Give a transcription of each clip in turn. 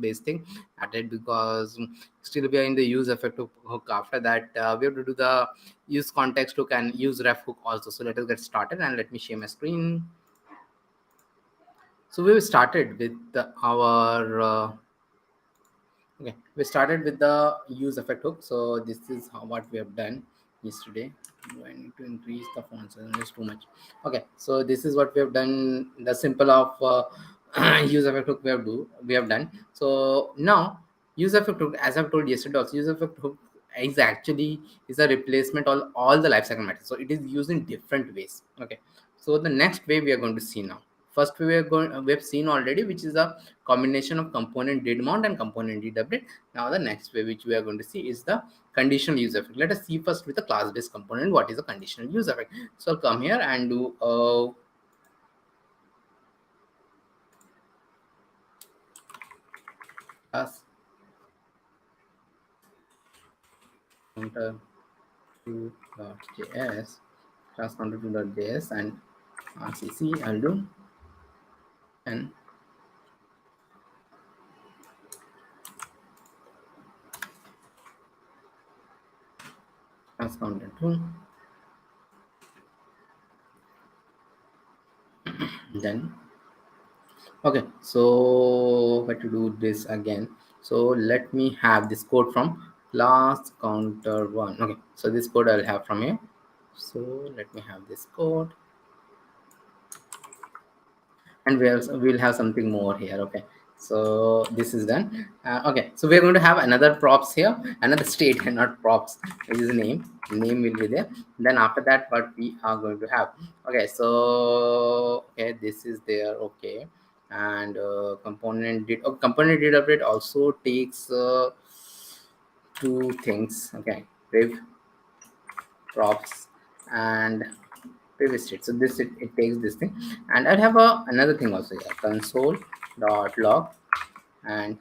based thing added, because still we are in the use effect hook. After that, we have to do the use context hook and use ref hook also. So let us get started, and let me share my screen. So we started with our okay, we started with the use effect hook. So this is what we have done yesterday. Do I need to increase the font size? It's too much. Okay, so this is what we have done. The simple of use effect hook we have done. So now use effect hook, as I've told yesterday also, use effect hook is actually is a replacement all the lifecycle methods. So it is used in different ways. Okay, so the next way we are going to see now. First we have seen already, which is a combination of component did mount and component did update. Now the next way which we are going to see is the conditional use effect. Let us see first with the class based component what is a conditional use effect. So I'll come here and do class counter to.js, class counter to.js, and rcc. I'll do and class counter to. Then okay, so what to do this again. So let me have this code from class counter one. Okay, so this code I'll have from here. So let me have this code, and we'll have something more here. Okay, so this is done. Okay, so we're going to have another props here, another state and not props, which is name will be there. Then after that what we are going to have, okay, so okay, this is there. Okay, and component did update also takes two things. Okay, div props and previous state. So this it takes this thing, and I'll have another thing also here, console.log and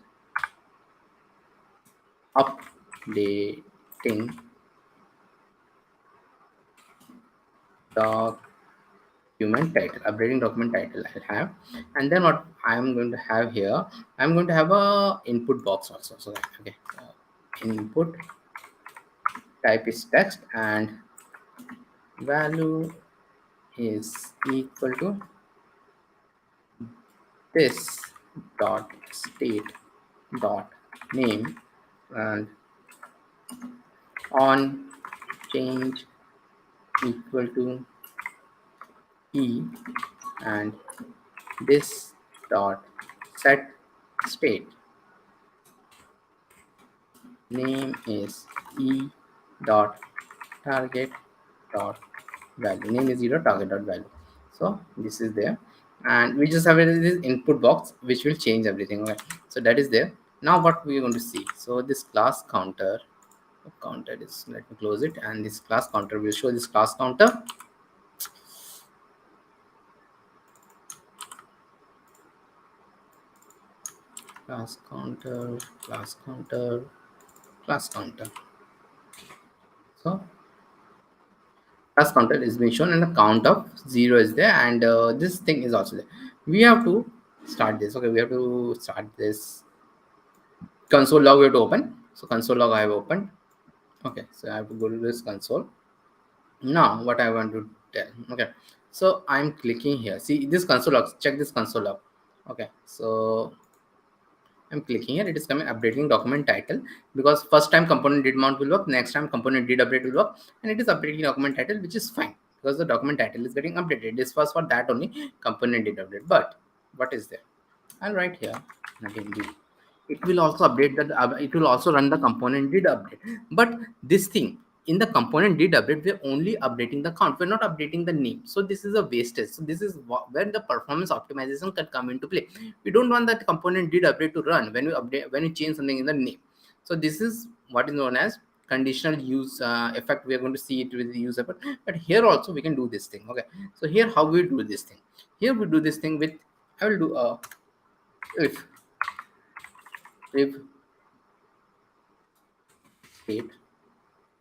updating document title I'll have. And then what I'm going to have here, I'm going to have a input box also. So okay, input type is text and value is equal to this dot state dot name, and on change equal to e, and this dot set state name is e dot target dot value. Name is e dot target dot value. So this is there, and we just have this input box which will change everything. Okay, so that is there. Now what we are going to see, so this class counter is, let me close it, and this class counter will show this class counter. Class counter, class counter, class counter. So class counter is being shown and the count of 0 is there, and this thing is also there. We have to start this. Okay, we have to start this console log. We have to open. So console log I have opened. Okay, so I have to go to this console. Now what I want to tell. Okay, so I'm clicking here. See this console log. Check this console log. Okay, so I'm clicking here. It is coming updating document title, because first time component did mount will work, next time component did update will work, and it is updating document title, which is fine because the document title is getting updated. This was for that only component did update. But what is there? I'll write here again. It will also update that. It will also run the component did update. But this thing in the component did update, we're only updating the count. We're not updating the name. So this is a wastage. So this is where the performance optimization can come into play. We don't want that component did update to run when you change something in the name. So this is what is known as conditional use effect. We are going to see it with the use effect. But here also we can do this thing. Okay. So here how we do this thing. Here we do this thing with, I will do a if state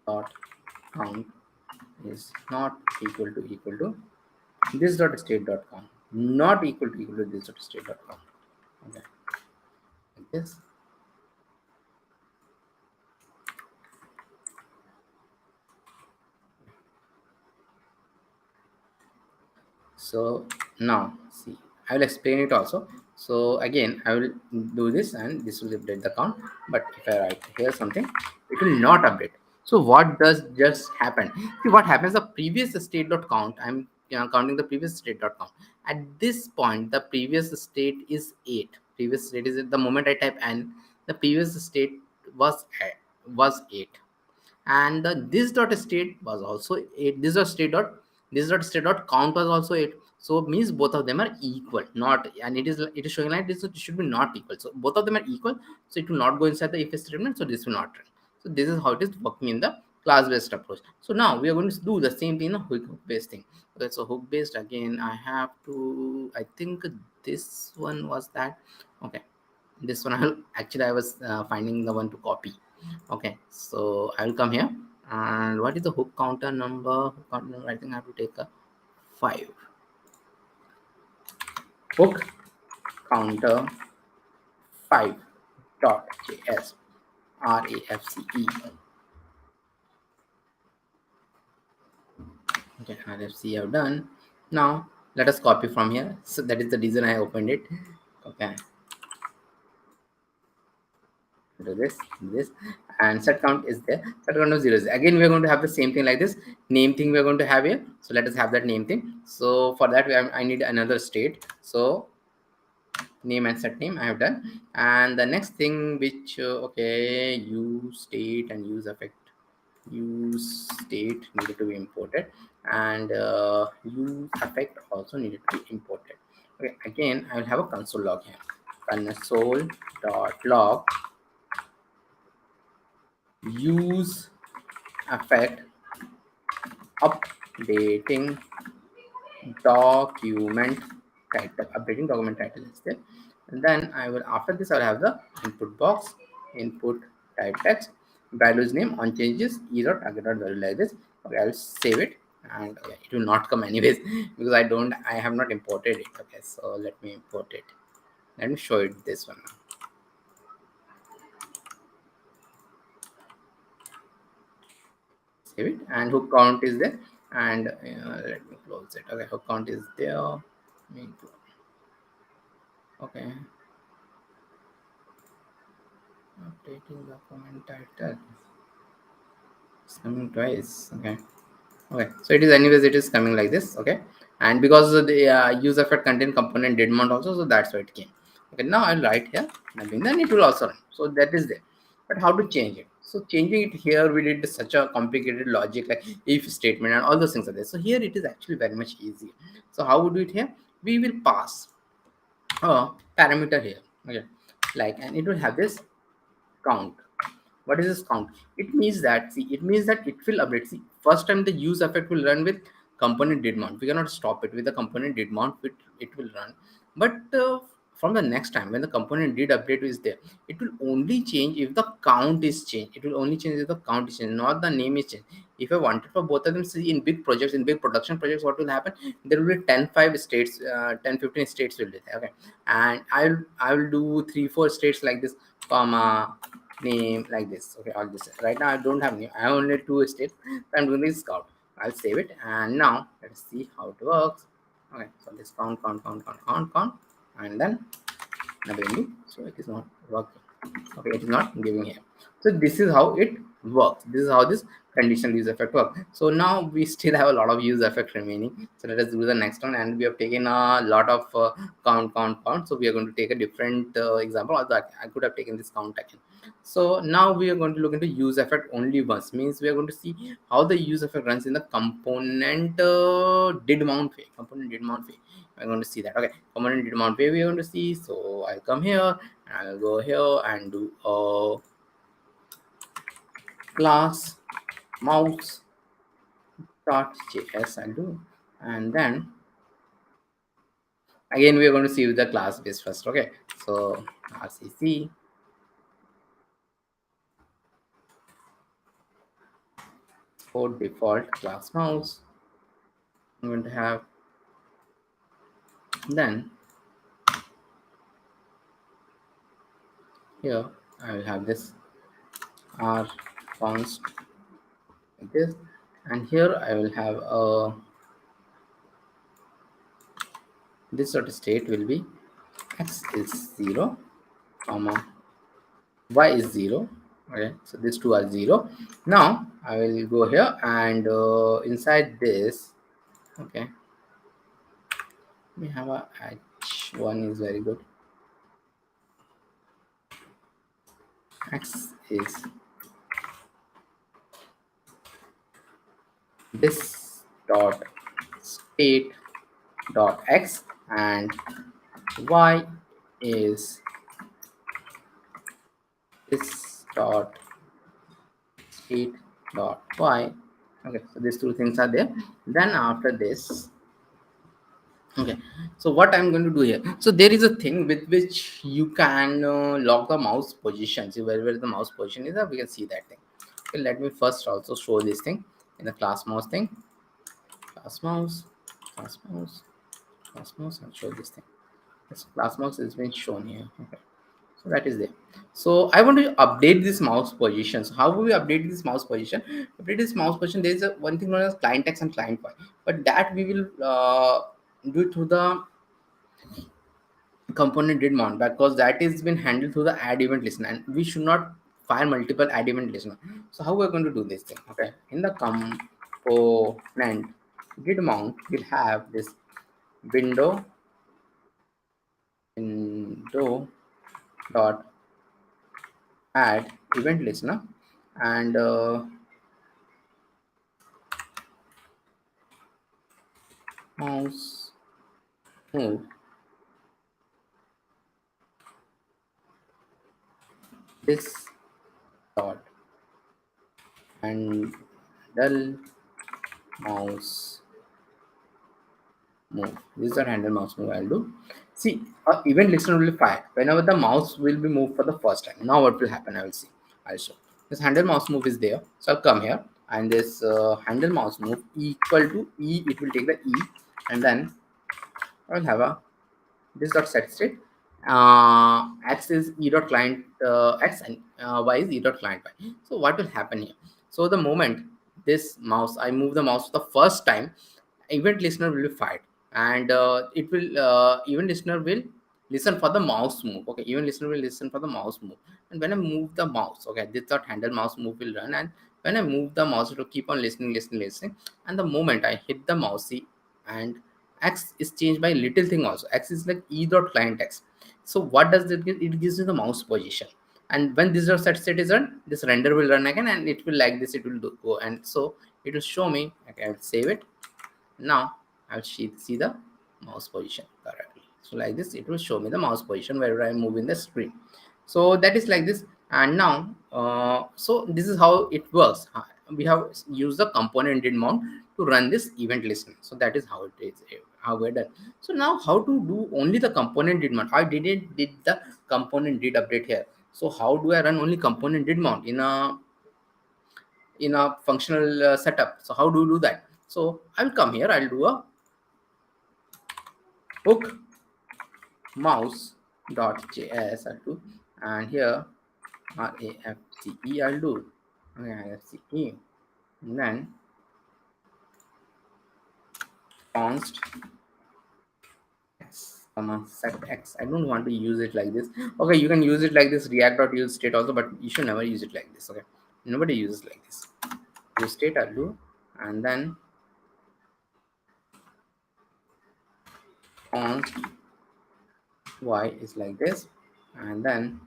dot count is not equal to this dot state dot count, not equal to this dot state dot count. Okay, this. So now see, I will explain it also. So again, I will do this and this will update the count. But if I write here something, it will not update. So what does just happen? See what happens, the previous state dot count, I'm counting the previous state dot count. At this point, the previous state is 8. Previous state is at the moment I type n, the previous state was 8, and the this dot state was also 8. This dot state dot count was also 8. So means both of them are equal, not, and it is showing like this, so it should be not equal. So both of them are equal, so it will not go inside the if statement, so this will not run. So this is how it is working in the class based approach. So now we are going to do the same thing in a hook based thing. Okay, so hook based, again I have to, I think this one was that. Okay, this one I was finding the one to copy. Okay, so I will come here, and what is the hook counter number? Hook counter number, I think I have to take a 5. Hook counter 5 dot js RAFCE. Okay, RFC I've done. Now let us copy from here. So that is the reason I opened it. Okay, do this, and set count is there. Set count of 0 is there. Again we are going to have the same thing like this. Name thing we are going to have here. So let us have that name thing. So for that I need another state. So name and set name I have done. And the next thing which okay, use state and use effect. Use state needed to be imported, and use effect also needed to be imported. Okay, again I will have a console log here. Console.log use effect updating document title. Updating document title is there. And then I will, after this I'll have the input box, input type text, values name on changes target value, like this. Okay, I'll save it, and okay, it will not come anyways because I have not imported it. Okay, so let me import it. Let me show it this one now. Save it, and hook count is there, and let me close it. Okay, hook count is there. Okay, updating document title. It's coming twice. Okay. Okay, so it is, anyways it is coming like this. Okay, and because of the user effect contain component did mount also, so that's why it came. Okay, now I'll write here nothing, then it will also run. So that is there. But how to change it? So changing it here, we did such a complicated logic like if statement and all those things are there. So here it is actually very much easy. So how we do it here? We will pass a parameter here. Okay, like, and it will have this count. What is this count? It means that, see, it means that it will update. See, first time the use effect will run with component did mount. We cannot stop it with the component did mount. It will run. But from the next time when the component did update is there, it will only change if the count is changed. It will only change if the count is changed, not the name is changed. If I wanted for both of them, see, in big projects, in big production projects, what will happen? There will be 10 5 states, 10 15 states will be there. Okay, and I will do 3 4 states like this, comma, name, like this. Okay, all this. Right now I don't have name, I have only 2 states. I'm doing this count. I'll save it, and now let's see how it works. Okay, so this count, and then another so it is not working. Okay, it is not giving here. So this is how it works. This is how this conditional use effect works. So now we still have a lot of use effect remaining. So let us do the next one, and we have taken a lot of count. So we are going to take a different example. Although I could have taken this count again. So now we are going to look into use effect only once. Means we are going to see how the use effect runs in the component did mount way. I'm going to see that. Okay, component did mount way we are going to see. So I'll come here, and I'll go here and do a class mouse .js. I'll do, and then again we are going to see with the class base first. Okay, so rcc for default class mouse. I'm going to have, then here I will have this r const like this, and here I will have this sort of state will be x is 0 comma y is 0. Okay, so these two are 0. Now I will go here and inside this, okay, we have a h1 is very good. X is this dot state dot x, and y is this dot state dot y. Okay, so these two things are there. Then after this, okay, so what I'm going to do here, so there is a thing with which you can lock the mouse position. See where the mouse position is, we can see that thing. Okay, let me first also show this thing in the class mouse thing. Class mouse, class mouse, class mouse, I'll show this thing. This class mouse is being shown here. Okay, so that is there. So I want to update this mouse position. So how will we update this mouse position? Update this mouse position, there is a one thing known as client X and client Y, but that we will do it through the component did mount, because that is been handled through the add event listener, and we should not fire multiple add event listener. So how we're going to do this thing? Okay, in the component git mount, we'll have this window dot add event listener, and mouse move this dot handle mouse move. This is a handle mouse move I'll do. See, event listener will be fired whenever the mouse will be moved for the first time. Now what will happen? I will see. I'll show. This handle mouse move is there. So I'll come here, and this handle mouse move equal to e. It will take the e, and then I'll have a this dot set state. X is e dot client x, and y is e dot client y. So what will happen here? So the moment this mouse, I move the mouse the first time, event listener will be fired, and it will event listener will listen for the mouse move. Okay, event listener will listen for the mouse move, and when I move the mouse, okay, this dot handle mouse move will run, and when I move the mouse, it will keep on listening, and the moment I hit the mouse, see, and x is changed by little thing also. X is like e dot client x. So what does it give? It gives you the mouse position, and when this dot set state is run, this render will run again, and it will like this, it will go, and so it will show me. Okay, I will save it. Now I'll see the mouse position correctly. So like this, it will show me the mouse position wherever I'm moving the screen. So that is like this. And now, so this is how it works. We have used the component did mount to run this event listener. So that is how it is, how we're done. So now how to do only the component did mount? I did the component did update here. So how do I run only component did mount in a functional setup? So how do you do that? So I'll come here, I'll do a hook mouse dot js I'll do, and here RAFCE I'll do. Okay, RAFCE, and then const x comma set x. I don't want to use it like this. Okay, you can use it like this, react.use state also, but you should never use it like this. Okay, nobody uses like this. Use state I'll do, and then const y is like this, and then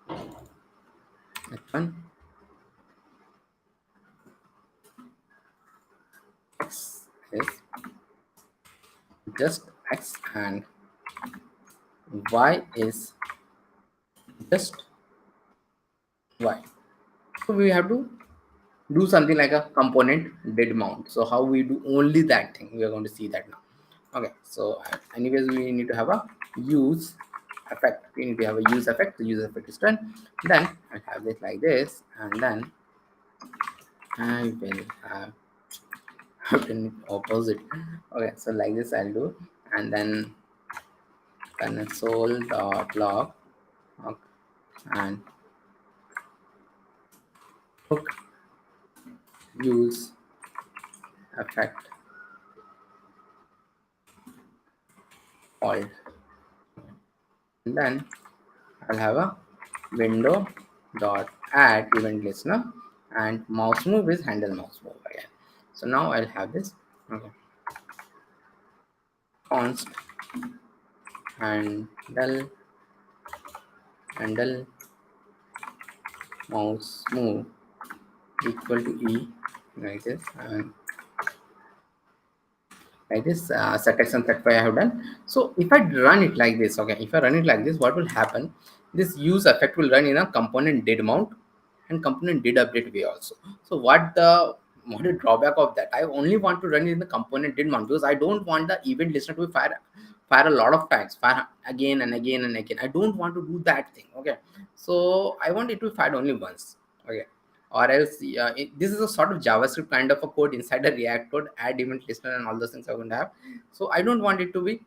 h1 x is just x, and y is just y. So we have to do something like a component did mount. So how we do only that thing, we are going to see that now. Okay, so anyways, we need to have a use effect. We need to have a use effect. The use effect is done. Then I have this like this, and then I will have opposite. Okay, so like this I'll do, and then console.log and hook use effect called. And then I'll have a window dot add event listener and mouse move is handle mouse move again. So now I'll have this. Okay. Const handle mouse move equal to e like this, and like this set x and set y I have done. So if I run it like this, okay, if I run it like this, what will happen? This use effect will run in a component did mount and component did update way also. So what the drawback of that? I only want to run it in the component did mount because I don't want the event listener to be fire a lot of times, fire again and again and again. I don't want to do that thing. Okay, so I want it to be fired only once. Okay, or else this is a sort of JavaScript kind of a code inside a React code, add event listener and all those things are going to have. So I don't want it to be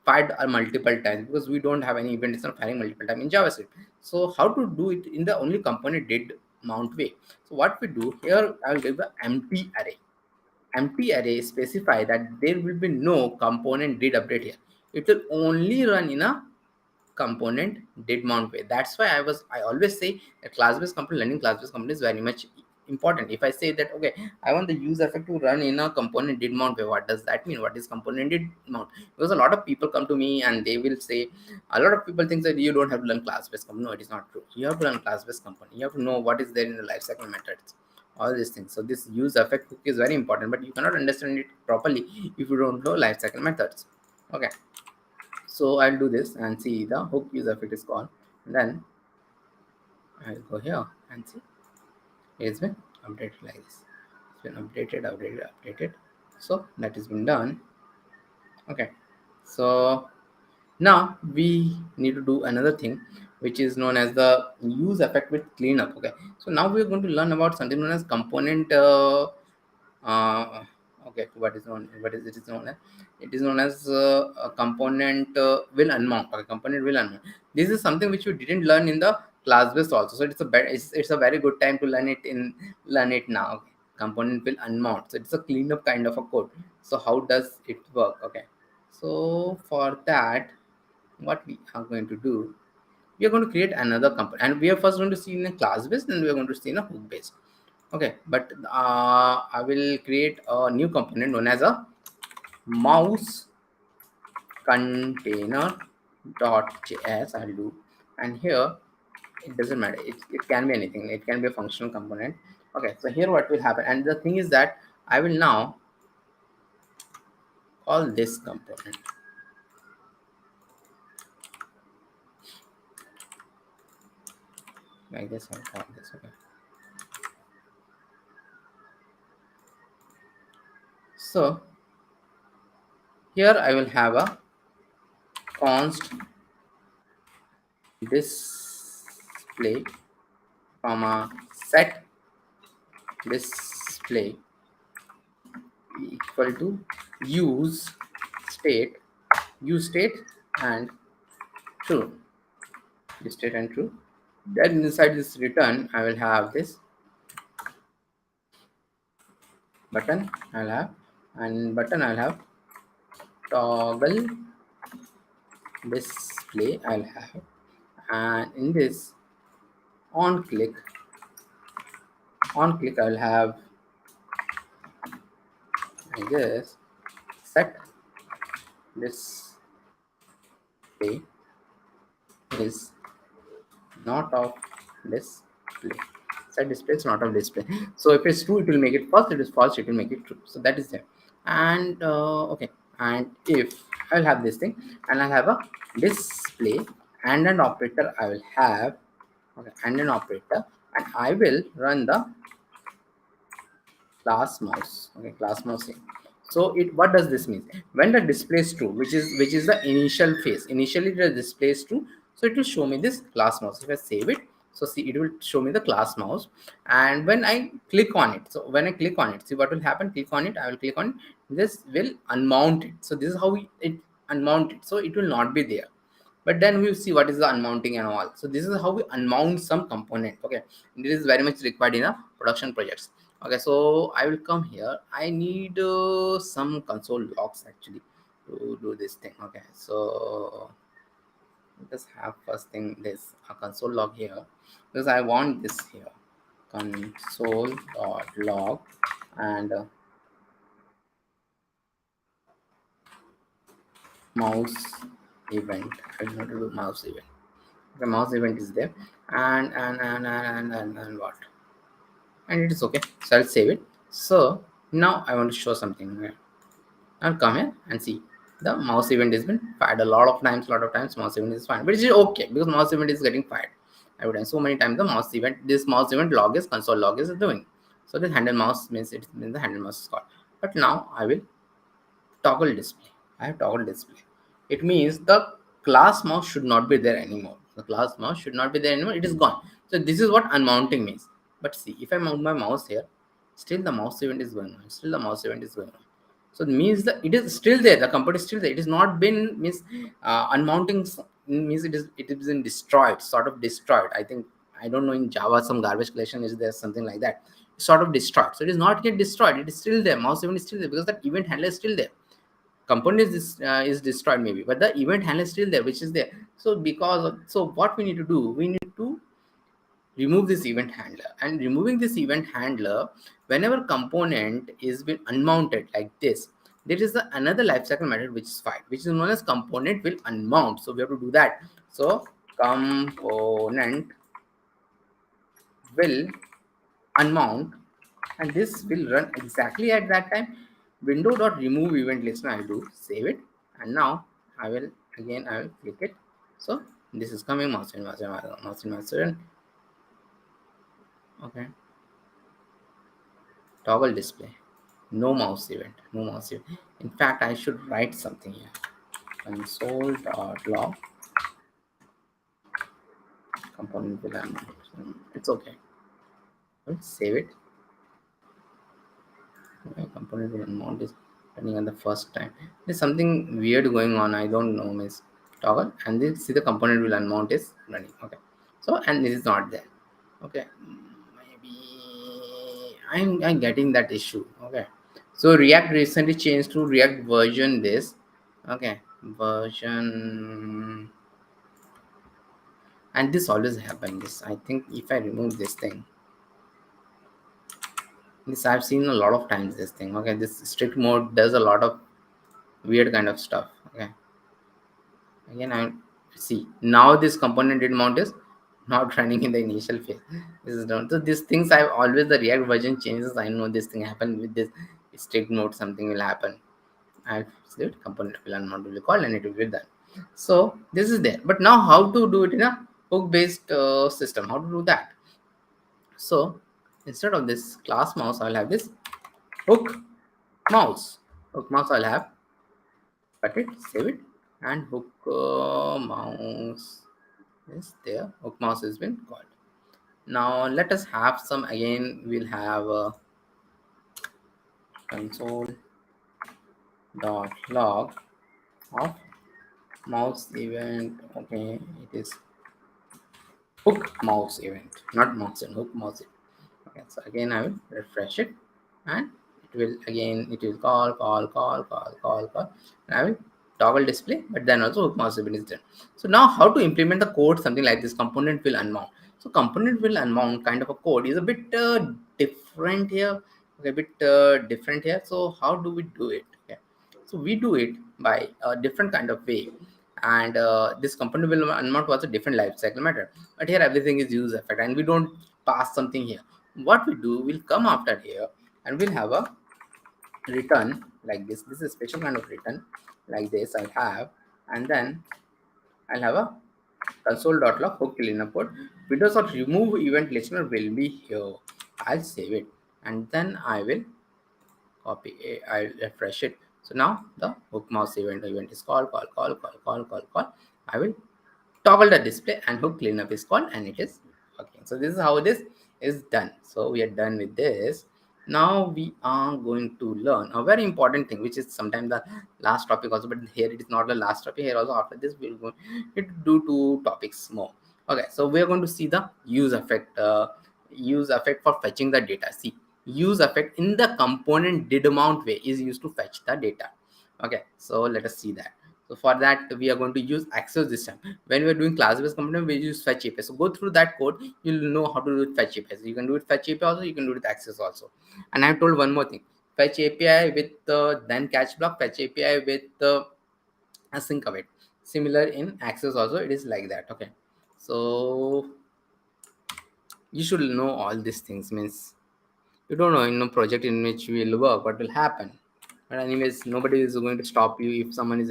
fired multiple times because we don't have any event listener firing multiple times in JavaScript. So how to do it in the only component did mount way? So what we do here, I will give the empty array. Empty array specify that there will be no component did update here. It will only run in a component did mount way. That's why I always say a class-based component, learning class-based component is very much important. If I say that okay, I want the use effect to run in a component did mount way, what does that mean? What is component did mount? Because a lot of people come to me and they will say, a lot of people think that you don't have to learn class-based component. No, it is not true. You have to learn class-based component. You have to know what is there in the lifecycle methods, all these things. So this use effect hook is very important, but you cannot understand it properly if you don't know lifecycle methods. Okay, so I'll do this and see the hook use effect is called. And then I'll go here and see it's been updated like this. It's been updated. So that has been done. Okay, so now we need to do another thing which is known as the use effect with cleanup. Okay, so now we're going to learn about something known as component uh, okay, what is it is known as? It is known as a component will unmount. Okay, component will unmount. This is something which you didn't learn in the class based also, so it's a very good time to learn it now. Okay. Component will unmount, so it's a cleanup kind of a code. So how does it work? Okay, so for that, what we are going to do, we are going to create another component, and we are first going to see in a class based, and we are going to see in a hook based. Okay, but I will create a new component known as a mouse container.js. I'll do, and here it doesn't matter, it can be anything, it can be a functional component. Okay, so here what will happen, and the thing is that I will now call this component like this. I'll call this. Okay, so here I will have a const display comma set display equal to use state and true. Use state and true. Then inside this return, I will have this button. I'll have toggle display. I'll have, and in this on click, I'll have, I guess, set display is not of display. Set display is not of display. So if it's true, it will make it false. If it is false, it will make it true. So that is there. And okay, and if I'll have this thing, and I'll have a display and an operator. I will have, okay, and an operator, and I will run the class mouse. Okay, class mouse here. So what does this mean? When the display is true, which is the initial phase, initially the display is true, so it will show me this class mouse. If I save it, so see, it will show me the class mouse. And when I click on it, so when I click on it, see what will happen? Click on it, I will click on it, this will unmount it. So this is how it unmount it, so it will not be there. but then we'll see what is the unmounting and all. So this is how we unmount some component. Okay, and this is very much required in a production projects. Okay, so I will come here. I need some console logs actually to do this thing. Okay, so let's have first thing this a console log here, because I want this here, console.log, and mouse event. I will not do mouse event. The mouse event is there, and what, and it is okay, so I'll save it. So now I want to show something here. I'll come here and see the mouse event has been fired a lot of times. Mouse event is fine, but it's okay because mouse event is getting fired. I would have so many times the mouse event, this mouse event log is console log is doing. So this handle mouse means it means the handle mouse is called. But now I will toggle display. I have toggle display. It means the class mouse should not be there anymore. The class mouse should not be there anymore. It is gone. So this is what unmounting means. But see, if I mount my mouse here, still the mouse event is going on. Still the mouse event is going on. So it means that it is still there. The component is still there. It is not been means unmounting means it is been destroyed, sort of destroyed. I think I don't know, in Java some garbage collection is there, something like that. It's sort of destroyed. So it is not yet destroyed. It is still there. Mouse event is still there because that event handler is still there. Component is destroyed maybe, but the event handler is still there, which is there. So so what we need to do, we need to remove this event handler, and removing this event handler, whenever component is been unmounted like this, there is another lifecycle method which is fired, which is known as component will unmount. So we have to do that. So component will unmount, and this will run exactly at that time. Window.remove event listener, I'll do, save it, and now I will click it. So this is coming mouse in. Okay, toggle display, no mouse event. In fact, I should write something here, console.log component will unmount. It's okay. Let's save it. Component will unmount is running on the first time. There's something weird going on. I don't know, miss. Toggle, and then see the component will unmount is running. Okay, so and this is not there. Okay, maybe I'm getting that issue. Okay, so React recently changed to React version this. Okay, version, and this always happens. This, I think if I remove this thing, this I've seen a lot of times this thing. Okay, this strict mode does a lot of weird kind of stuff. Okay, again I see now this component did mount is not running in the initial phase. This is done. So these things I've always, the React version changes, I know this thing happened with this strict mode, something will happen. I've saved component will unmount will be called, and it will be done. So this is there. But now how to do it in a hook based system? How to do that? So instead of this class mouse, I'll have this hook mouse. Hook mouse I'll have, cut it, save it, and hook mouse is there. Hook mouse has been called. Now let us have some, again we'll have console.log of mouse event. Okay, it is hook mouse event, not mouse and hook mouse event. Okay, so again I will refresh it, and it will call, and I will toggle display, but then also hook mouse event is done. So now how to implement the code, something like this, component will unmount. So component will unmount kind of a code is a bit different here. Okay, a bit different here. So how do we do it? Okay, so we do it by a different kind of way, and this component will unmount was a different lifecycle matter, but here everything is UseEffect, and we don't pass something here. What we do, we'll come after here, and we'll have a return like this. This is a special kind of return like this I'll have, and then I'll have a console.log hook cleanup code. Windows of remove event listener will be here. I'll save it, and then I will copy it. I'll refresh it. So now the hook mouse event is called. I will toggle the display, and hook cleanup is called, and it is working. So this is how this is done. So we are done with this. Now we are going to learn a very important thing, which is sometimes the last topic also, but here it is not the last topic. Here also, after this we'll go to do two topics more. Okay, so we are going to see the use effect. Use effect for fetching the data. See, use effect in the component did amount way is used to fetch the data. Okay, so let us see that. So for that, we are going to use access this time. When we are doing class-based component, we use fetch API. So go through that code, you'll know how to do it fetch API. So you can do it fetch API also, you can do it access also. And I told one more thing: fetch API with then catch block, fetch API with async await. Similar in access also, it is like that. Okay, so you should know all these things. Means you don't know in a project in which you will work what will happen, but anyways nobody is going to stop you if someone is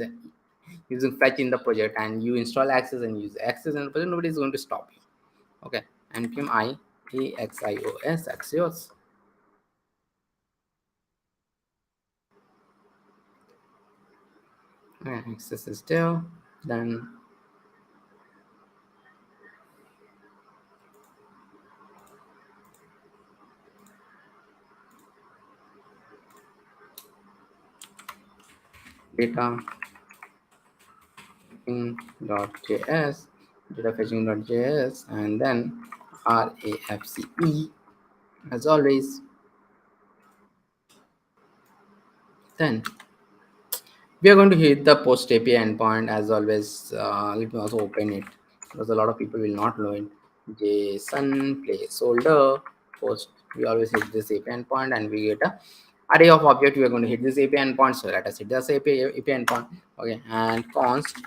using fetch in the project and you install access and use access in the project. Nobody is going to stop you. Okay, npm I AXIOS axios. Access is there. Then data fetching.js, data fetching.js, and then RAFCE as always. Then we are going to hit the post API endpoint as always. Let me also open it because a lot of people will not know it. JSON placeholder post. We always hit this API endpoint and we get a array of object. We are going to hit this API endpoint. So let us hit this API endpoint. Okay, and const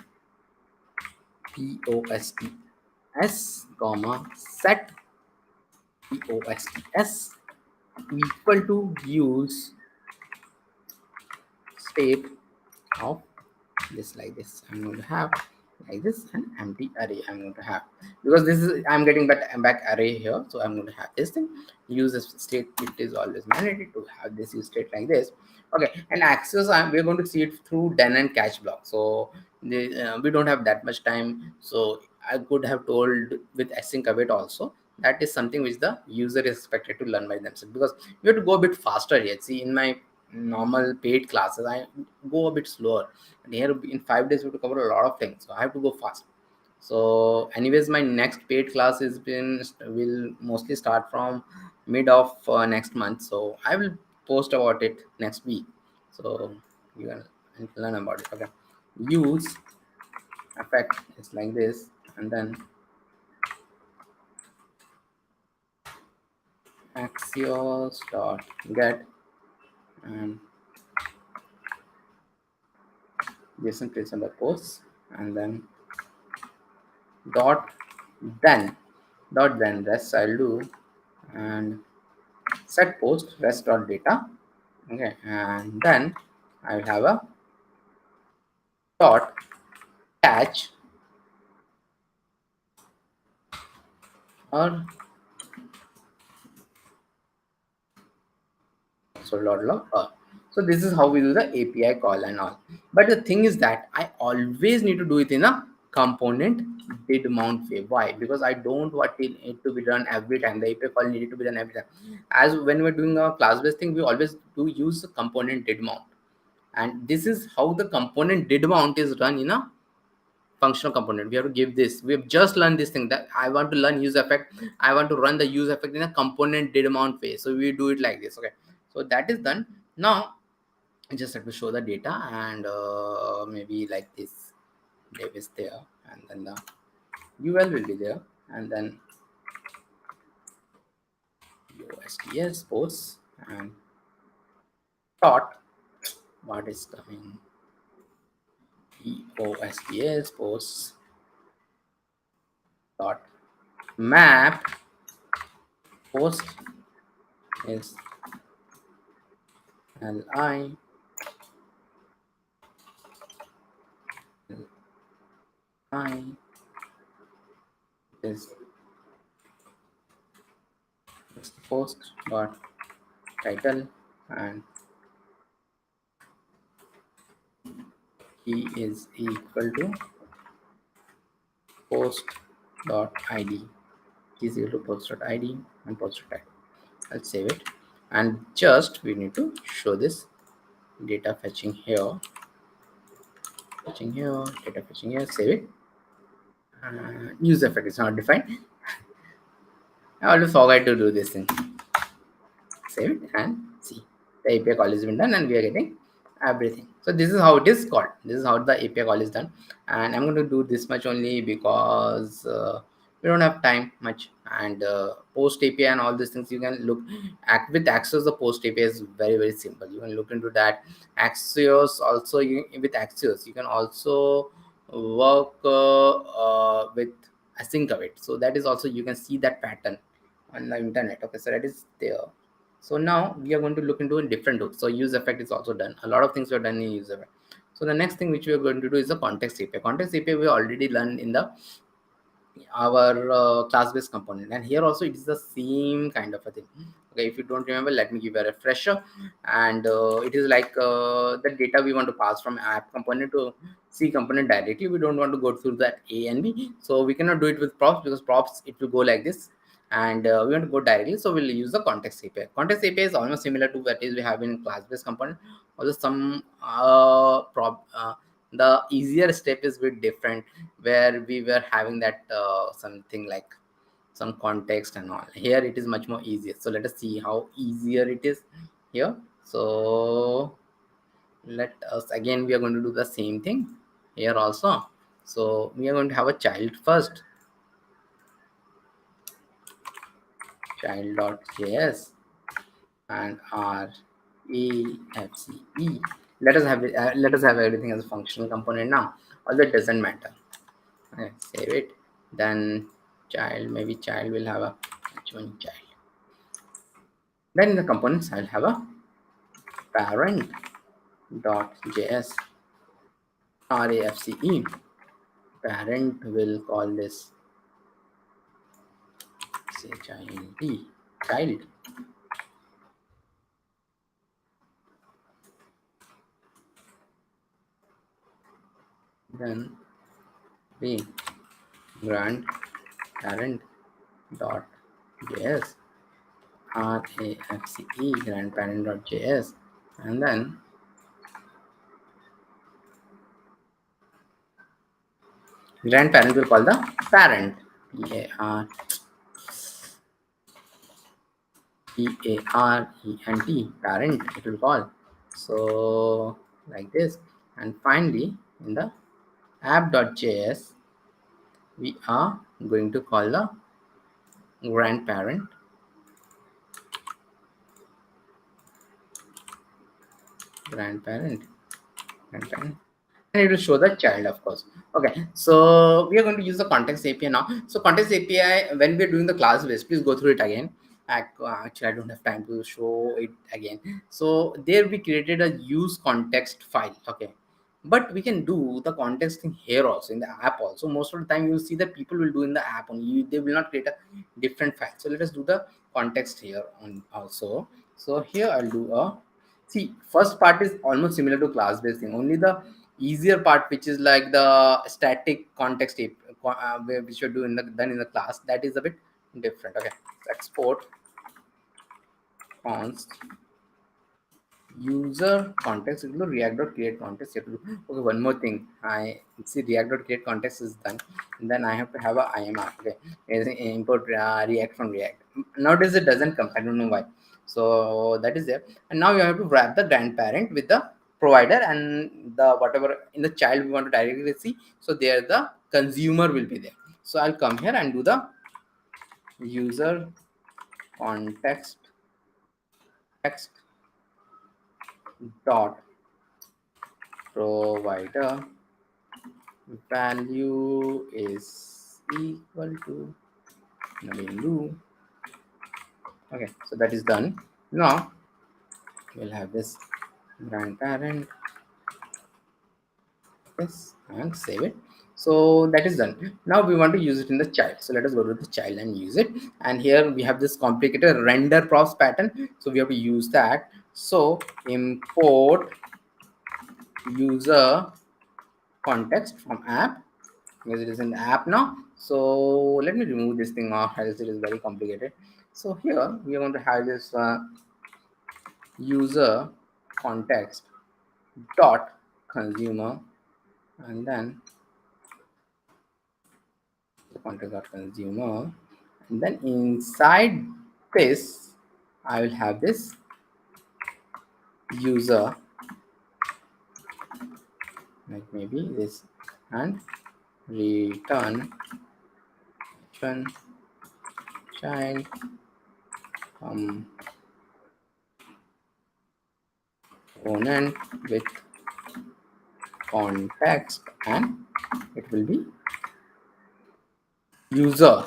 posts comma set posts equal to use state of this. Like this I'm going to have like this an empty array I'm going to have, because this is I'm getting back array here. So I'm going to have this thing. Use this state, it is always mandatory to have this use state like this. Okay, and access we're going to see it through then and catch block. So we don't have that much time, so I could have told with async await also. That is something which the user is expected to learn by themselves, because we have to go a bit faster here. See, in my normal paid classes I go a bit slower, and here in 5 days we have to cover a lot of things, so I have to go fast. So anyways, my next paid class is been will mostly start from mid of next month, so I will post about it next week, so you can learn about it. Okay, use effect is like this, and then axios dot get and json place on the post, and then dot then rest I'll do, and set post rest dot data. Okay, and then I'll have a dot catch or so dot log. So this is how we do the API call and all. But the thing is that I always need to do it in a component did mount way. Why? Because I don't want it to be done every time. The API call needed to be done every time. As when we're doing a class-based thing, we always do use the component did mount. And this is how the component did mount is run in a functional component. We have to give this. We have just learned this thing that I want to learn use effect. I want to run the use effect in a component did mount way. So we do it like this. Okay, so that is done. Now I just have to show the data, and maybe like this div is there, and then the UL will be there, and then USDS posts and dot what is coming EOSDS posts dot map post is li li is post dot title, and key is equal to post dot id. Key is equal to post dot id and post dot title. I'll save it. and just we need to show this data fetching here, data fetching here, save it. Use effect is not defined. I always forget to do this thing. Save it and see the API call has been done and we are getting everything. So this is how it is called. This is how the API call is done, and I'm going to do this much only because we don't have time much. And post API and all these things you can look at with Axios. The post API is very simple. You can look into that. Axios also, with Axios you can also work with async of it. So that is also, you can see that pattern on the internet. Okay, so that is there. So now we are going to look into a different tool. So use effect is also done. A lot of things were done in use effect. So the next thing which we are going to do is the context API. Context API we already learned in the our class-based component, and here also it is the same kind of a thing. Okay, if you don't remember, let me give a refresher. And it is like the data we want to pass from app component to C component directly. We don't want to go through that A and B, so we cannot do it with props, because props it will go like this, and we want to go directly, so we'll use the context API. Context API is almost similar to what is we have in class-based component, although some the easier step is a bit different, where we were having that something like some context and all. Here it is much more easier. So let us see how easier it is here. So let us, again we are going to do the same thing here also. So we are going to have a child first, child.js and ReactJS. Let us have everything as a functional component now, although it doesn't matter. Okay, save it. Then child, maybe child will have a one child. Then in the components I'll have a parent.js RAFCE. Parent will call this, say, child. Then we grant parent dot js RAFCE grandparent.js, and then grandparent will call the parent, parent, parent it will call. So like this. And finally in the app.js we are going to call the grandparent, and it will show the child, of course. Okay, so we are going to use the context API now. So context API, when we are doing the class base, please go through it again. Actually I don't have time to show it again. So there we created a use context file. Okay, but we can do the context thing here also in the app also. Most of the time you will see that people will do in the app only, they will not create a different file. So let us do the context here on also. So here I'll do a, see, first part is almost similar to class based thing, only the easier part, which is like the static context which you're doing done in the class, that is a bit different. Okay, so export const user context into react.create context. Okay, one more thing, I see react.create context is done, and then I have to have a IMR. Okay, import react from react. Nowadays it doesn't come, I don't know why. So that is there. And now you have to wrap the grandparent with the provider, and the whatever in the child we want to directly see, so there the consumer will be there. So I'll come here and do the user context text dot provider value is equal to value. Okay, so that is done. Now we'll have this grandparent, yes, and save it. So that is done. Now we want to use it in the child. So let us go to the child and use it. And here we have this complicated render props pattern. So we have to use that. So import user context from app, because it is in the app now. So let me remove this thing off, as it is very complicated. So here we are going to have this user context dot consumer, and then context dot consumer, and then inside this I will have this user, like maybe this, and return child component with context, and it will be user,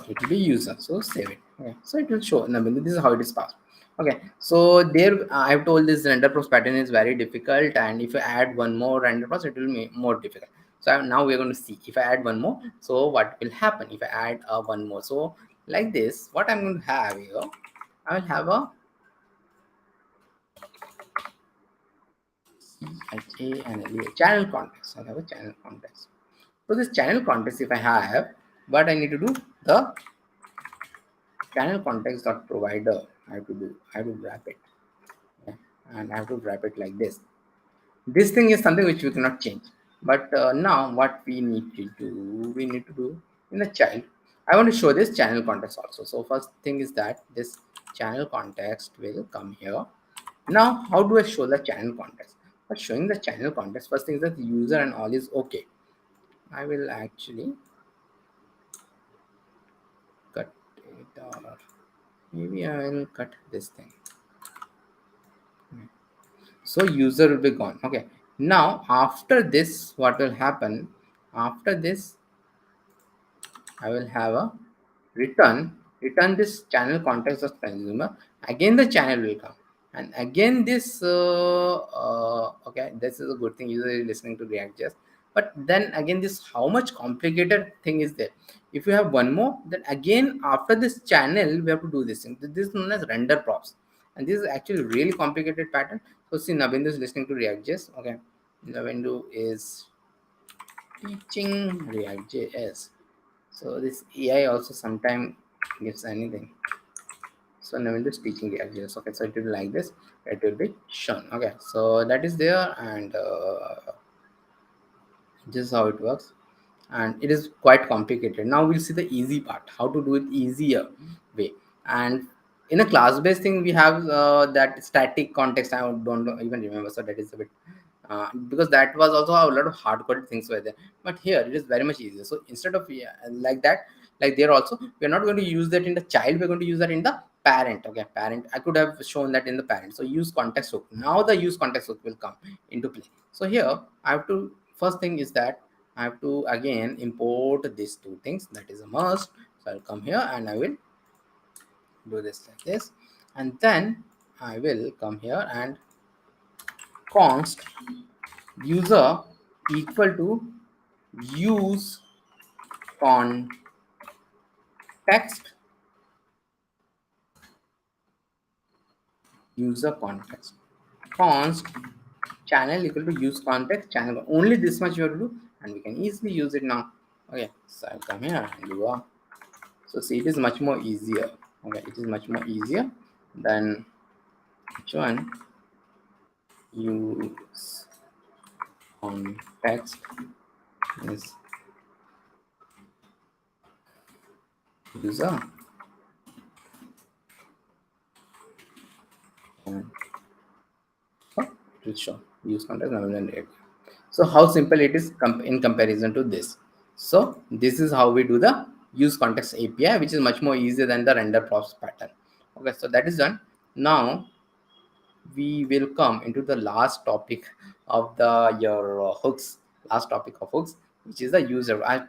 so save it. Okay, so it will show. Now this is how it is passed. Okay, so there I have told this render process pattern is very difficult, and if you add one more render process it will be more difficult. So now we're going to see if I add one more, so what will happen if I add one more. So like this, what I'm going to have here, I will have a channel context. I'll have a channel context. So this channel context, if I have, what I need to do, the channel context dot provider, I have to wrap it. Okay, and I have to wrap it like this. This thing is something which we cannot change, but now what we need to do in the child, I want to show this channel context also. So first thing is that this channel context will come here. Now how do I show the channel context? For showing the channel context, first thing is that the user and all is okay. I will actually cut it, or maybe I will cut this thing. So user will be gone. Okay, now after this, what will happen? After this, I will have a return this channel context of consumer. Again the channel will come, and again this okay, this is a good thing, user is listening to ReactJS. But then again, this how much complicated thing is there. If you have one more, then again after this channel we have to do this thing. This is known as render props, and this is actually really complicated pattern. So see, Navindu is listening to ReactJS. Okay, Navindu is teaching ReactJS. So this AI also sometimes gives anything. So now in this teaching ReactJS. Okay, so it will be like this. It will be shown. Okay, so that is there, and this is how it works. And it is quite complicated. Now we'll see the easy part, how to do it easier way. And in a class-based thing, we have that static context. I don't even remember, so that is a bit because that was also a lot of hard-coded things were there. But here it is very much easier. So instead of like that, like there also, we are not going to use that in the child. We're going to use that in the parent. Okay, parent. I could have shown that in the parent. So use context hook. Now the use context hook will come into play. So here I have to, first thing is that I have to again import these two things. That is a must. So I'll come here and I will do this like this, and then I will come here and const user equal to use context user context, const channel equal to use context channel. Only this much you have to do, and we can easily use it now. Okay, so I'll come here and do a, so see, it is much more easier. Okay, it is much more easier than which one, use context is user and to show use context and rate. So how simple it is in comparison to this. So this is how we do the use context API, which is much more easier than the render props pattern. Okay, so that is done. Now we will come into the last topic of the your hooks, last topic of hooks, which is the user. I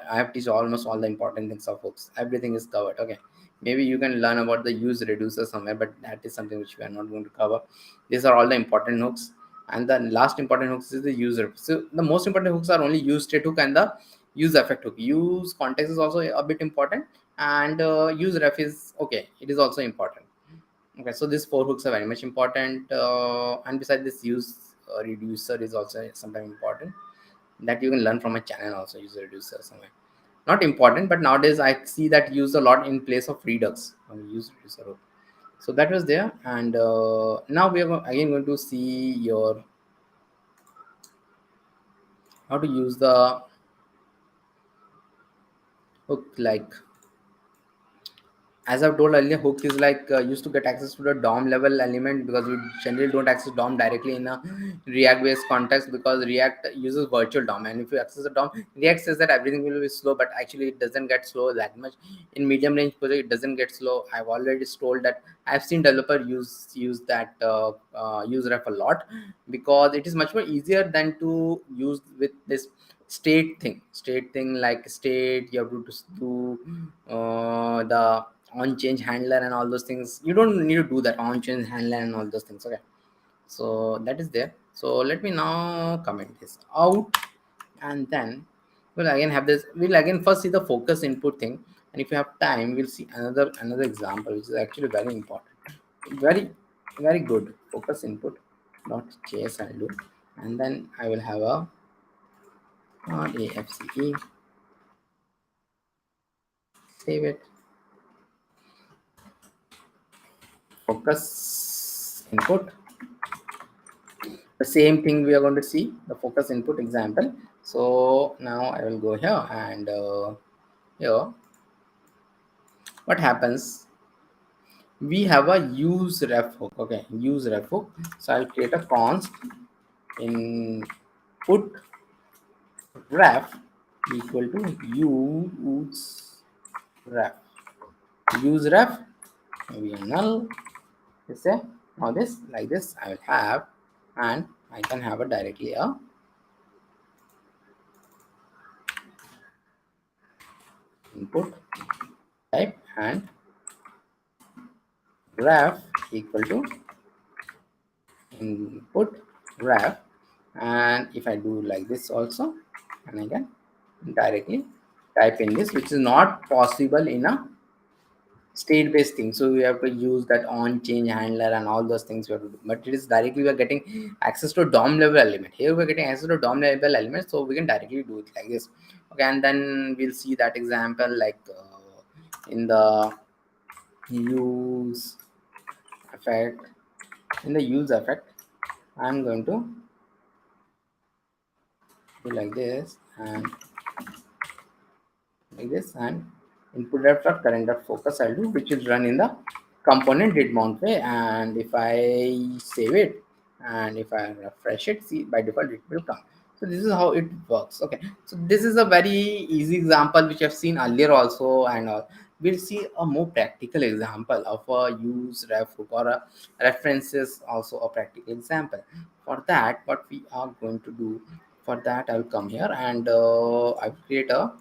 have teach almost all the important things of hooks. Everything is covered. Okay, maybe you can learn about the use reducer somewhere, but that is something which we are not going to cover. These are all the important hooks, and the last important hooks is the user. So the most important hooks are only use state hook and the use effect hook. Use context is also a bit important, and use ref is okay, it is also important. Okay, so these four hooks are very much important, and besides this, use reducer is also sometimes important, that you can learn from a channel also. Use reducer somewhere not important, but nowadays I see that used a lot in place of redux. Use reducer hook. So that was there, and now we are again going to see your how to use the hook. Like as I've told earlier, hook is like used to get access to the DOM level element, because we generally don't access DOM directly in a React based context, because React uses virtual DOM, and if you access the DOM, React says that everything will be slow, but actually it doesn't get slow that much. In medium range project, it doesn't get slow. I've already told that I've seen developer use that UseRef a lot, because it is much more easier than to use with this state thing like state. You have to do the on change handler and all those things. You don't need to do that on change handler and all those things. Okay, so that is there. So let me now comment this out, and then we'll again have this. We'll again first see the focus input thing, and if you have time, we'll see another example, which is actually very important, very very good. Focus input dot js I'll do, and then I will have a afce, save it, focus input. The same thing we are going to see the focus input example. So now I will go here, and here what happens, we have a use ref hook. Okay, use ref hook. So I'll create a const input ref equal to use ref. Use ref maybe a null. Let's say now this like this I will have, and I can have a directly a input type and ref equal to input ref. And if I do like this also, and I can directly type in this, which is not possible in a state based thing. So we have to use that on change handler and all those things we have to do, but it is directly we are getting access to DOM level element. Here we're getting access to DOM level element, so we can directly do it like this. Okay, and then we'll see that example like in the use effect. In the use effect, I'm going to do like this and like this, and input ref dot current dot focus I'll do, which is run in the component did mount way. And if I save it and if I refresh it, see by default it will come. So this is how it works. Okay, so this is a very easy example which I've seen earlier also, and we'll see a more practical example of a use ref hook, or a references also a practical example. For that, what we are going to do, for that I'll come here, and I'll create a,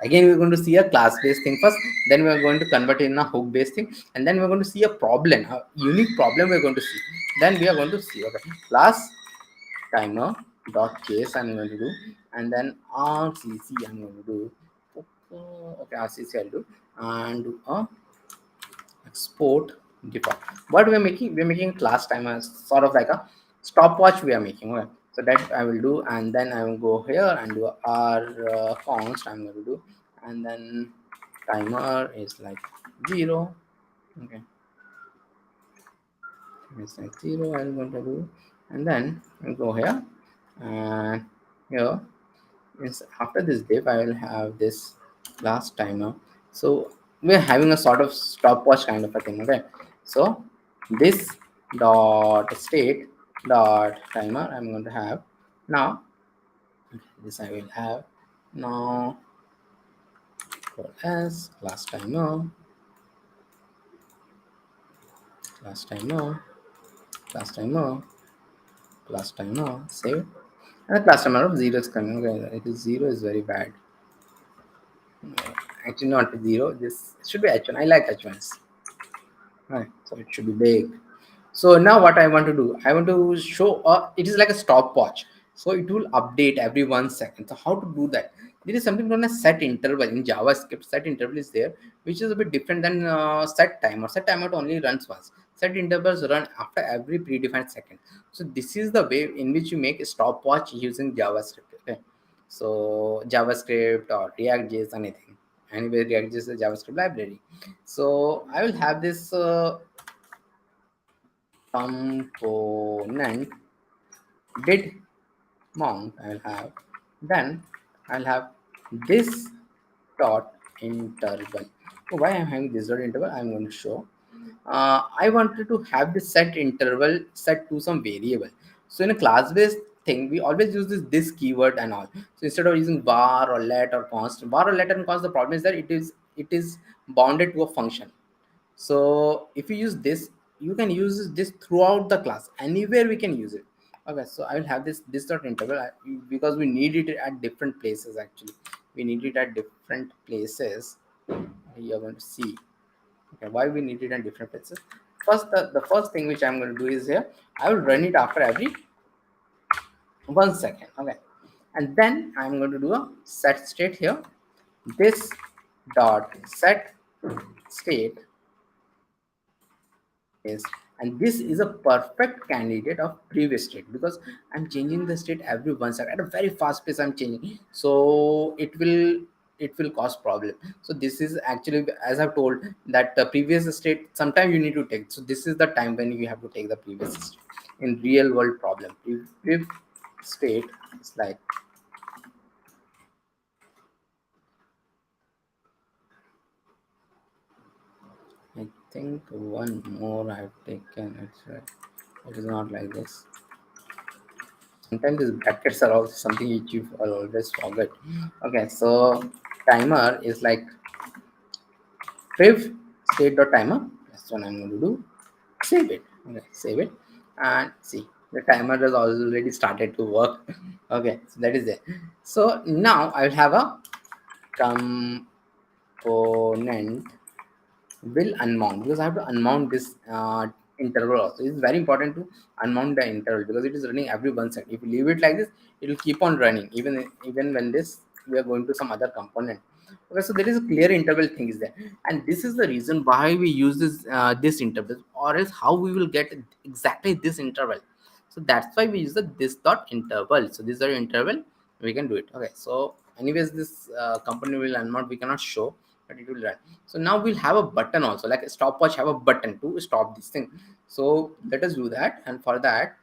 again we're going to see a class based thing first, then we're going to convert in a hook based thing, and then we're going to see a problem, a unique problem we're going to see. Then we are going to see, okay, class timer dot js I'm going to do, and then rcc I'm going to do. Okay, rcc I'll do, and do a export default. What we're making class timer, sort of like a stopwatch we are making. Okay, so that I will do, and then I will go here and do our const I'm going to do, and then timer is like 0. Okay, it's like 0 I'm going to do, and then I'll go here, and here is after this div I will have this last timer. So we're having a sort of stopwatch kind of a thing. Okay, so this dot state dot timer I'm going to have now. This I will have now as last timer, last timer, last timer, last timer, save, and the class timer of 0 is coming. Okay, it is 0 is very bad. Actually not 0, this should be h1. I like h1s. Right, so it should be big. So now what I want to do, I want to show it is like a stopwatch, so it will update every 1 second. So how to do that? There is something known as set interval in JavaScript. Set interval is there, which is a bit different than set timer. Set timer only runs once. Set intervals run after every predefined second. So this is the way in which you make a stopwatch using JavaScript. Okay, so JavaScript or React.js, anything. Anyway, React.js is a JavaScript library. So I will have this component did mount. I'll have, then I'll have this dot interval. So why I'm having this dot interval, I'm going to show. I wanted to have this set interval set to some variable. So in a class-based thing, we always use this keyword and all. So instead of using var or let or const, var or let and const, the problem is that it is bounded to a function. So if you use this, you can use this throughout the class. Anywhere we can use it. Okay, so I will have this dot interval because we need it at different places. Actually, we need it at different places. You're going to see. Okay, why we need it at different places. First, the first thing which I'm going to do is here, I will run it after every 1 second. Okay, and then I'm going to do a set state here. This dot set state is, and this is a perfect candidate of previous state because I'm changing the state every 1 second at a very fast pace. I'm changing, so it will cause problem. So this is actually, as I've told, that the previous state sometimes you need to take. So this is the time when you have to take the previous state in real world problem. Previous state is like, I think one more I've taken. It's right. It is not like this. Sometimes these brackets are also something which you always forget. Okay, so timer is like priv state dot timer. That's what I'm going to do. Save it. Okay, save it, and see the timer has already started to work. Okay, so that is it. So now I will have a component will unmount, because I have to unmount this interval also. It's very important to unmount the interval because it is running every 1 second. If you leave it like this, it will keep on running even when this we are going to some other component. Okay, so there is a clear interval thing is there, and this is the reason why we use this interval, or else how we will get exactly this interval. So that's why we use the this dot interval. So this dot interval, we can do it. Okay, so anyways, this component will unmount, we cannot show, but it will run. So now we'll have a button also, like a stopwatch have a button to stop this thing. So let us do that, and for that,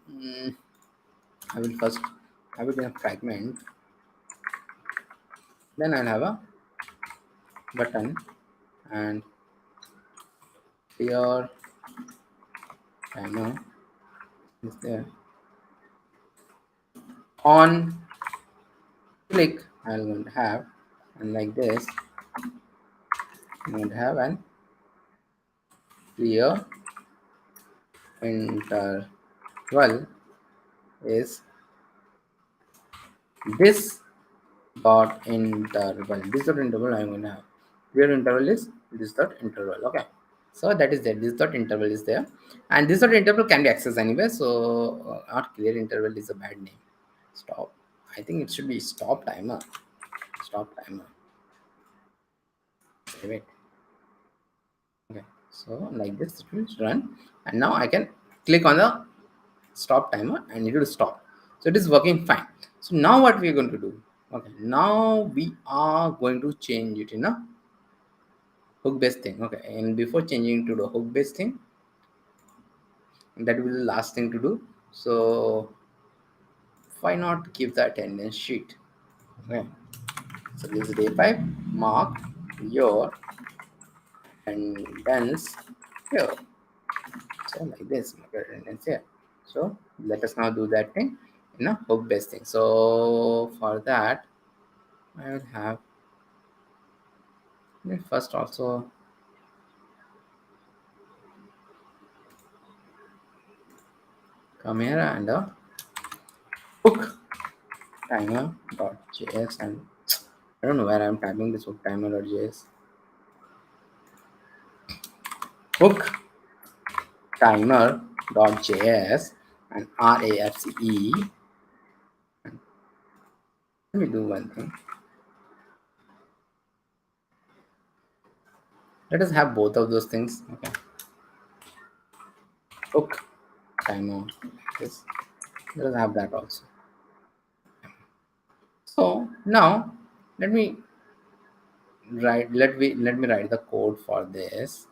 I will first have it in a fragment, then I'll have a button, and here timer is there. On click, I'm going to have, and like this, I'm going to have an clear interval is this dot interval. This dot interval I'm going to have. Clear interval is this dot interval. Okay. So that is there. This dot interval is there, and this dot interval can be accessed anywhere. So not clear interval is a bad name. Stop. I think it should be stop timer. Stop timer. Save it. Okay. So like this, it will run, and now I can click on the stop timer, and it will stop. So it is working fine. So now what we are going to do? Okay. Now we are going to change it in a hook based thing. Okay, and before changing to the hook based thing, that will be the last thing to do. So why not give the attendance sheet? Okay, so this is day 5. Mark your attendance here. So like this, mark your attendance here. So let us now do that thing in a hook based thing. So for that, I will have, first also come here and a hook timer.js, and I don't know where I'm typing this hook timer.js. Hook timer.js and RAFCE. Let me do one thing. Let us have both of those things. Okay. Hook timer. This. Let us have that also. So now let me write. Let me write the code for this.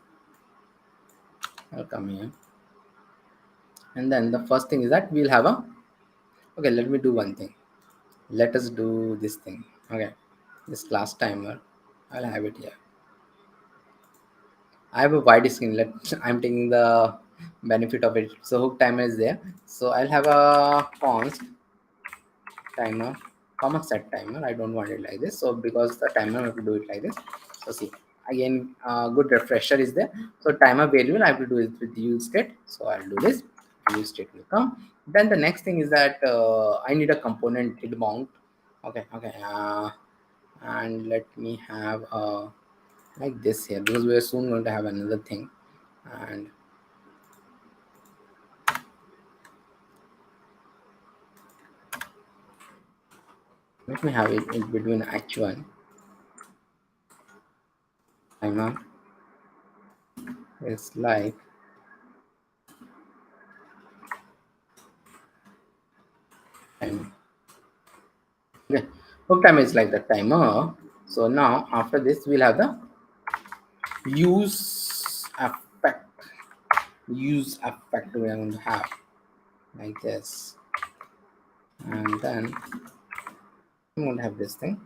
I'll come here. And then the first thing is that we'll have a, okay, let me do one thing. Let us do this thing. Okay, this class timer, I'll have it here. I have a wide screen. I'm taking the benefit of it. So hook timer is there. So I'll have a const timer, comma set timer. I don't want it like this. So because the timer I have to do it like this. So see, again, good refresher is there. So timer variable I have to do it with use state. So I'll do this. Use state will come. Then the next thing is that I need a component did mount. Okay. And let me have like this here, because we are soon going to have another thing. And let me have it in between h1 timer is like timer. Okay, hook timer is like the timer. So now after this we'll have the use effect. Use effect we are going to have like this, and then I'm going to have this thing,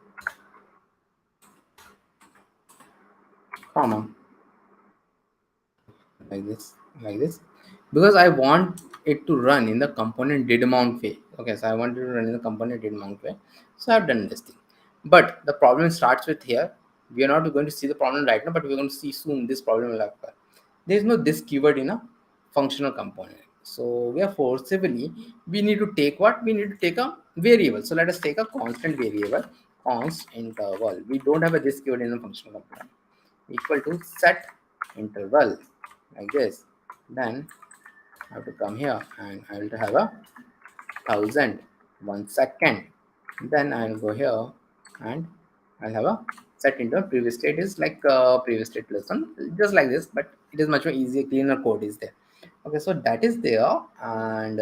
comma, like this, because I want it to run in the component did mount way. Okay, so I want it to run in the component did mount way. So I've done this thing, but the problem starts with here. We are not going to see the problem right now, but we're going to see soon this problem will occur. There is no this keyword in a functional component. So we are forcibly, we need to take what? We need to take a variable. So let us take a constant variable, const interval. We don't have a this keyword in a functional component. Equal to set interval like this. Then I have to come here and I will have a 1000 1 second. Then I'll go here and I'll have a set into previous state is like previous state plus one, just like this, but it is much more easier, cleaner code is there. Okay, so that is there. And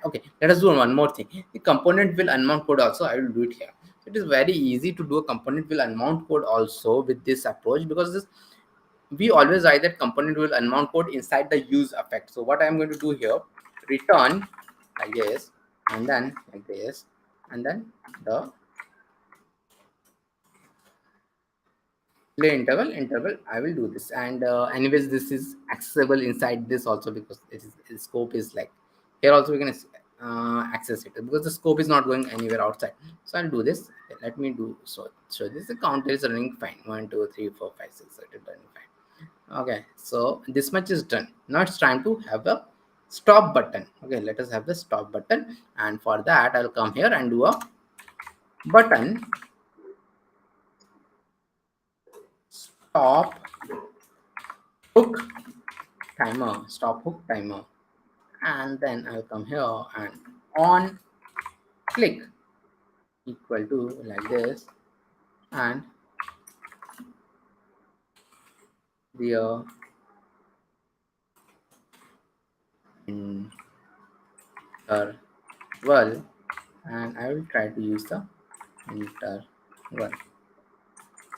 okay, let us do one more thing. The component will unmount code also, I will do it here. So it is very easy to do a component will unmount code also with this approach, because this we always write that component will unmount code inside the use effect. So what I'm going to do here, return like this, and then like this, and then the play interval I will do this. And anyways, this is accessible inside this also, because its scope is like here also we can access it, because the scope is not going anywhere outside. So I'll do this. Let me do so this, the counter is running fine, 1 2 3 4 5 6 7 8 9 fine. Okay, so this much is done. Now it's time to have a stop button. Okay, let us have the stop button, and for that I'll come here and do a button stop hook stop hook timer, and then I'll come here and on click equal to like this, and the interval, and I will try to use the interval.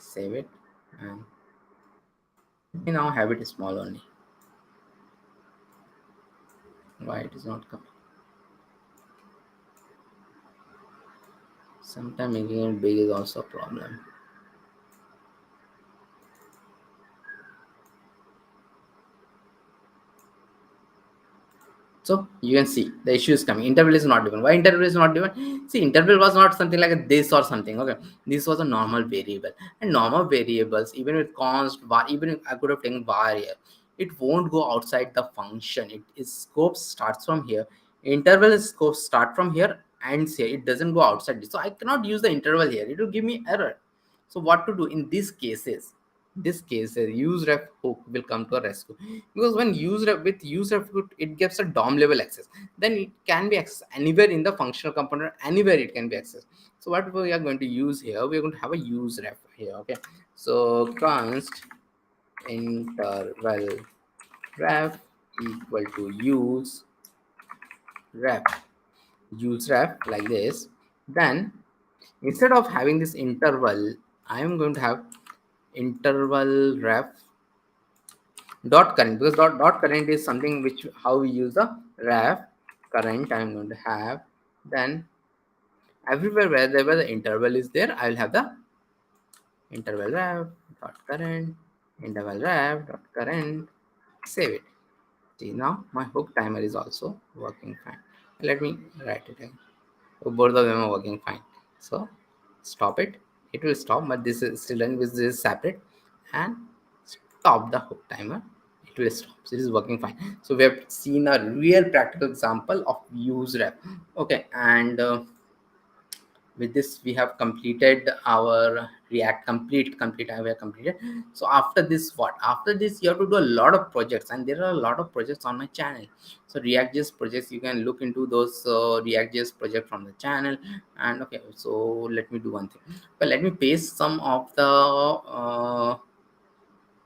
Save it, and we now have it small only. Why it is not coming? Sometimes making it big is also a problem. So you can see the issue is coming. Interval is not given. Why interval is not given? See, interval was not something like a this or something. Okay, this was a normal variable, and normal variables, even with const var, even if I could have taken var here, it won't go outside the function. It is scope starts from here. Interval scope start from here and here. It doesn't go outside this. So I cannot use the interval here. It will give me error. So what to do in these cases? This case useref hook will come to a rescue, because when useref hook, it gives a DOM level access, then it can be accessed anywhere in the functional component, anywhere it can be accessed. So what we are going to use here, we are going to have a useref here. Okay, so const interval ref equal to useref like this. Then instead of having this interval, I am going to have interval ref dot current, because dot current is something which how we use the ref current. I'm going to have, then everywhere wherever the interval is there, I will have the interval ref dot current, interval ref dot current, save it. See, now my hook timer is also working fine. Let me write it again. So both of them are working fine. So stop it. It will stop, but this is still running with this separate, and stop the hook timer. It will stop. So it is working fine. So we have seen a real practical example of UseRef. Okay, and with this we have completed our react complete we have completed. So after this, what after this, you have to do a lot of projects, and there are a lot of projects on my channel. So react.js projects, you can look into those react.js project from the channel. And okay, so let me do one thing. But let me paste some of the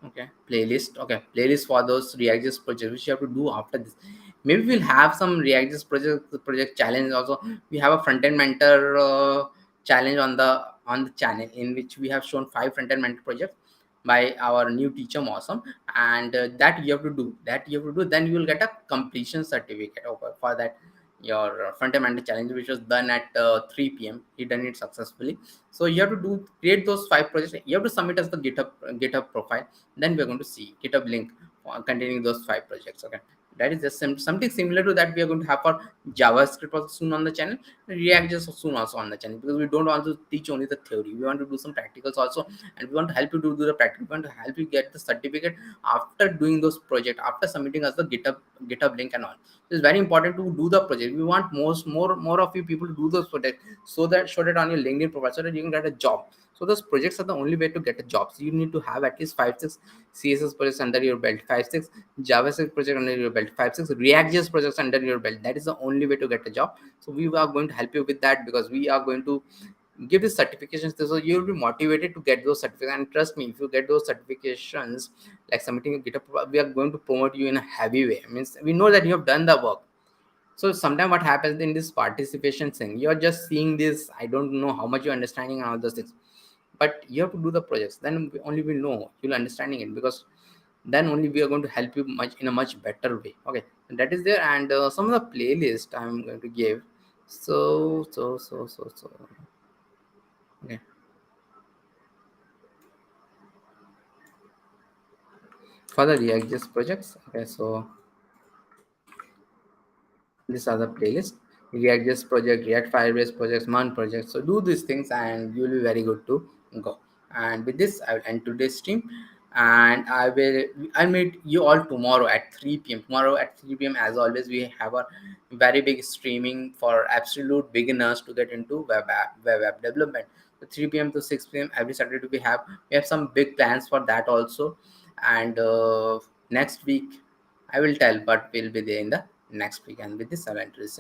okay playlist. Okay, playlist for those react.js projects which you have to do after this. Maybe we'll have some react.js project challenge also. We have a front-end mentor challenge on the channel, in which we have shown 5 front-end mentor projects by our new teacher Awesome. And that you have to do, then you will get a completion certificate. Okay, for that, your front-end mentor challenge, which was done at 3 p.m. He done it successfully. So you have to create those 5 projects. You have to submit as the github profile. Then we're going to see GitHub link containing those 5 projects. Okay, that is just something similar to that we are going to have for JavaScript also soon on the channel, React just soon also on the channel, because we don't want to teach only the theory. We want to do some practicals also, and we want to help you to do the practical. We want to help you get the certificate after doing those projects, after submitting us the GitHub link and all. So it's very important to do the project. We want more of you people to do those projects, so that show that on your LinkedIn profile, so that you can get a job. So those projects are the only way to get a job. So you need to have at least 5-6 CSS projects under your belt, 5-6 JavaScript project under your belt, 5-6 React.js projects under your belt. That is the only way to get a job. So we are going to help you with that, because we are going to give these certifications, so you will be motivated to get those certificates. And trust me, if you get those certifications, like submitting a GitHub, we are going to promote you in a heavy way. Means we know that you have done the work. So sometimes what happens in this participation thing, you're just seeing this, I don't know how much you're understanding and all those things, but you have to do the projects. Then only we'll know you'll understanding it, because then only we are going to help you much in a much better way. Okay, and that is there. And some of the playlist I'm going to give. So okay, for the react.js projects. Okay, so these are the playlist: react.js project, react firebase projects, man projects. So do these things and you'll be very good to go. And with this, I will end today's stream, and I'll meet you all tomorrow at 3 p.m. Tomorrow at 3 p.m. as always, we have a very big streaming for absolute beginners to get into web app development. So 3 p.m. to 6 p.m. every Saturday we have some big plans for that also. And next week I will tell, but we'll be there in the next week. And with this, I'll introduce